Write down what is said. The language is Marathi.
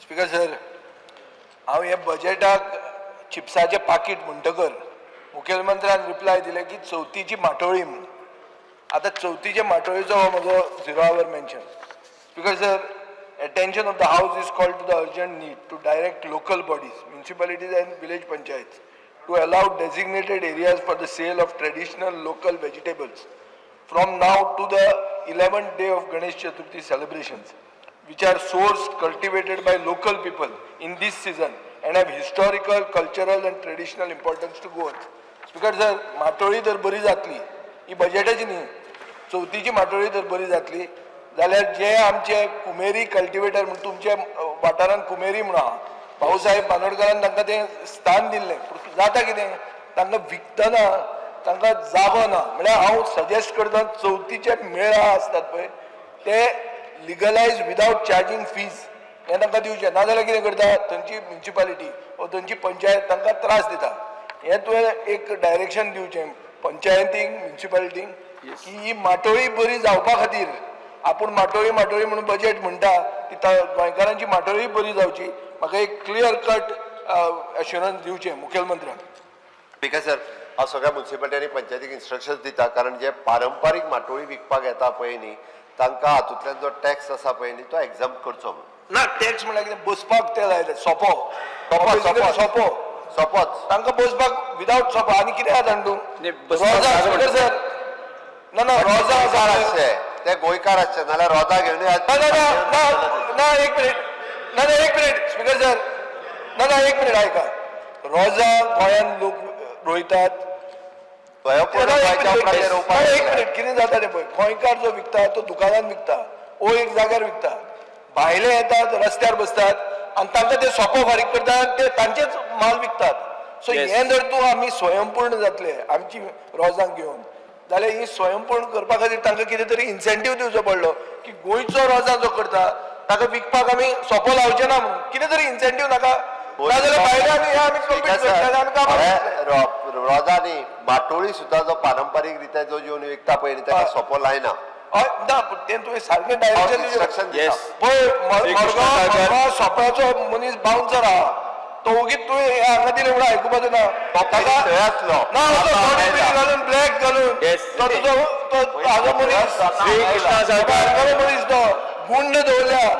स्पीकर सर, हांव हे बजेटाक चिप्साचे पाकीट म्हणटकर मुखेलमंत्र्यान रिप्लाय दिले की चवथीची माटोळी म्हणून. आता चवथीचे माटोळीचो हो म्हजो 0 hour mention. Speaker sir, attention of the House is called to the urgent need to direct local bodies, municipalities and village panchayats to allow designated areas for the sale of traditional local vegetables from now to the 11th day of Ganesh Chaturthi celebrations, which are sourced, cultivated by local people in this season and have historical, cultural and traditional importance to Goans. Speaker sir, माटोळी तर बरी जातली, ही बजेटाची न्ही, चवथीची माटोळी तर बरी जातली जाल्यार जे आमचे कुमेरी कल्टिवेटर म्हणून तुमच्या वाठारांत कुमेरी म्हणून आहा, भाऊसाहेब बांदोडकरान तांकां तें स्थान दिल्लें, पूण जाता कितें, तांकां विकतना तांकां जागो ना. म्हळ्यार हांव सजेस्ट करता चवथीचे मेळा आसतात पळय ते लिगलायज विदावट चार्जींग फीज हें तांकां दिवचें. नाजाल्यार कितें करता, थंयची म्युनिसिपालिटी वा थंयची पंचायत तांकां त्रास दिता. हें तुवें एक डायरेक्शन दिवचें पंचायतींक, म्युनिसिपालिटींक की ही माटोळी बरी जावपा खातीर आपूण माटोळी माटोळी म्हणून बजेट म्हणटा ती गोंयकारांची माटोळी बरी जावची. म्हाका एक क्लियर कट एश्युरन्स दिवचें मुखेलमंत्र्यान. स्पीकर सर, हांव सगळ्या म्युनिसिपालिटी आनी पंचायतीक इन्स्ट्रक्शन्स दिता, कारण जे पारंपारीक माटोळी विकपाक येता पळय न्ही तांकां हातूंतल्यान जो टॅक्स आसा पळय न्ही तो एग्जाम करचो म्हणून. ना, टॅक्स म्हळ्यार कितें, बसपाक ते लायले सोपो सोपो सोपोच तांकां बसपाक विदावट सोपो. आनी कितें आसा जाण तूं स्पीकर सर, ना ना रोजा आसचे ते गोंयकार आसचे नाल्यार रोजा घेवन ना एक मिनिट, ना ना एक मिनिट स्पीकर सर, ना ना एक मिनिट आयका. रोजा गोंयान लोक रोयतात, एक मिनिट कितें जाता तें पळय, गोंयकार जो विकता तो दुकानान विकता, ओ एक जाग्यार विकता, भायले येतात रस्त्यार बसतात आनी तांकां ते सोपो फारीक करतात, ते तांचेच माल विकतात. सो हें जर तूं आमी स्वयंपूर्ण जातले आमची रोजांक घेवन जाल्यार ही स्वयंपूर्ण करपा खातीर तांकां कितें तरी इन्सेंटीव दिवचो पडलो की गोंयचो रोजा जो करता ताका विकपाक आमी सोपो लावचे ना म्हणून कितें तरी इन्सेंटीव नाका, नाजाल्यार भायले आमी कम्पीट करता. रोजा न्ही माटोळी सुद्दां जो पारंपारीक रित्या जो जेवन विकता पळय न्ही ताका सोपो लायना. ना पूण तें तुवें सारकें डायरेक्शन पळय, मडगांव सोप्याचो मनीस बाउन्सर आहा तो ओगीच तुवें हांगा दिलें म्हणून आयकुपाचो ना. घालून ब्लॅक घालून तो तुजो तो हाजो मनीस मनीस तो गुंड दवरल्या.